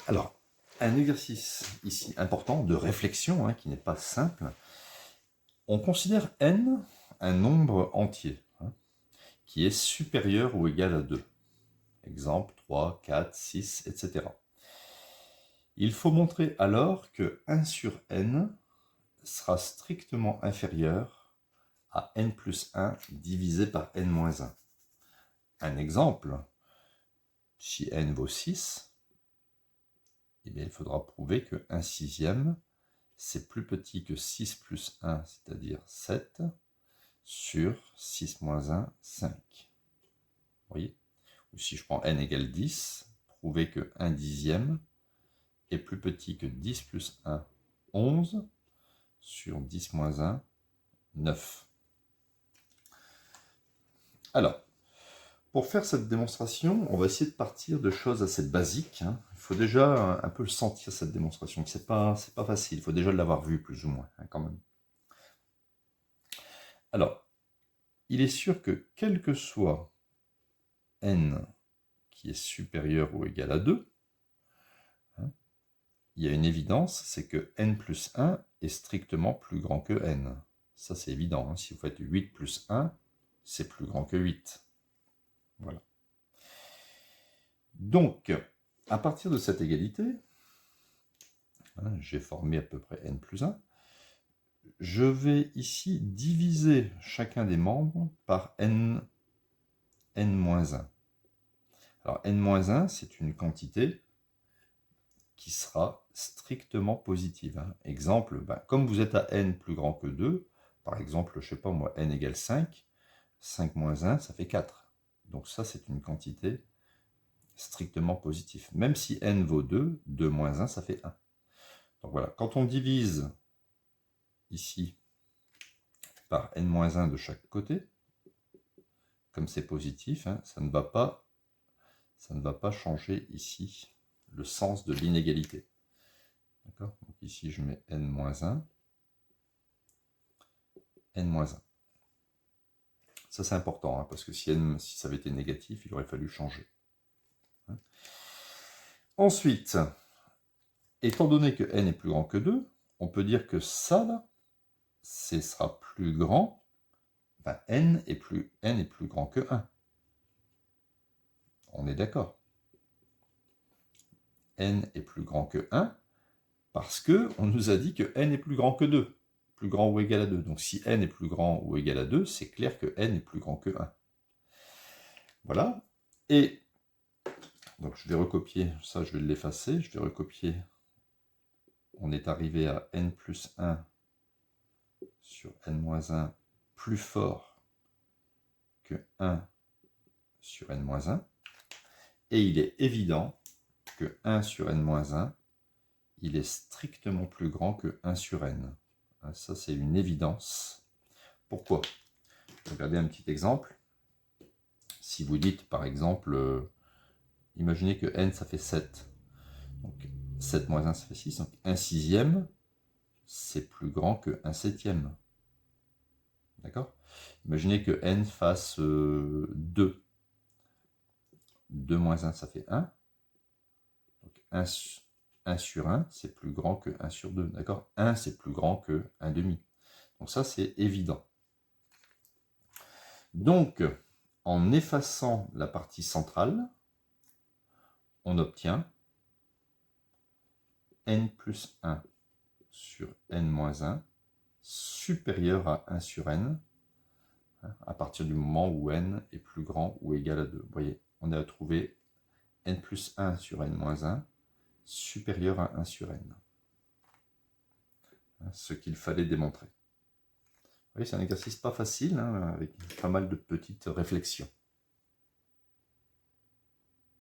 Alors, un exercice ici important de réflexion, qui n'est pas simple. On considère n un nombre entier, qui est supérieur ou égal à 2. Exemple 3, 4, 6, etc. Il faut montrer alors que 1 sur n sera strictement inférieur à n plus 1 divisé par n moins 1. Un exemple, si n vaut 6, eh bien, il faudra prouver que 1 sixième, c'est plus petit que 6 plus 1, c'est-à-dire 7, sur 6 moins 1, 5. Vous voyez? Ou si je prends n égale 10, prouver que 1 dixième est plus petit que 10 plus 1, 11, sur 10 moins 1, 9. Alors, pour faire cette démonstration, on va essayer de partir de choses assez basiques. Il faut déjà un peu sentir cette démonstration. C'est pas facile, il faut déjà l'avoir vue plus ou moins, quand même. Alors, il est sûr que quel que soit n qui est supérieur ou égal à 2, il y a une évidence, c'est que n plus 1 est strictement plus grand que n. Ça, c'est évident. Si vous faites 8 plus 1, c'est plus grand que 8. Voilà. Donc, à partir de cette égalité, j'ai formé à peu près n plus 1, je vais ici diviser chacun des membres par n-1. Alors, n-1, c'est une quantité qui sera strictement positive. Exemple, comme vous êtes à n plus grand que 2, par exemple, je ne sais pas moi, n égale 5, 5 moins 1, ça fait 4. Donc ça, c'est une quantité strictement positive. Même si n vaut 2, 2 moins 1, ça fait 1. Donc voilà, quand on divise ici par n-1 de chaque côté, comme c'est positif, ça ne va pas changer ici le sens de l'inégalité. D'accord? Donc ici, je mets n-1, n-1. Ça, c'est important, parce que si ça avait été négatif, il aurait fallu changer. Ensuite, étant donné que n est plus grand que 2, on peut dire que ça, là, ce sera plus grand, n est plus grand que 1. On est d'accord. N est plus grand que 1, parce qu'on nous a dit que n est plus grand que 2, plus grand ou égal à 2. Donc si n est plus grand ou égal à 2, c'est clair que n est plus grand que 1. Voilà. Et donc je vais recopier, ça je vais l'effacer, je vais recopier. On est arrivé à n plus 1 sur n-1 plus fort que 1 sur n-1. Et il est évident que 1 sur n-1, il est strictement plus grand que 1 sur n. Ça, c'est une évidence. Pourquoi? Regardez un petit exemple. Si vous dites, par exemple, imaginez que n, ça fait 7. Donc, 7 moins 1, ça fait 6. Donc, 1 sixième, c'est plus grand que 1 septième. D'accord? Imaginez que n fasse 2. 2 moins 1, ça fait 1. Donc, 1 sur 1, c'est plus grand que 1 sur 2. D'accord? 1, c'est plus grand que 1 demi. Donc, ça, c'est évident. Donc, en effaçant la partie centrale, on obtient n plus 1 sur n moins 1 supérieur à 1 sur n, à partir du moment où n est plus grand ou égal à 2. Vous voyez, on a trouvé n plus 1 sur n moins 1 supérieur à 1 sur n. Ce qu'il fallait démontrer. Vous voyez, c'est un exercice pas facile, avec pas mal de petites réflexions.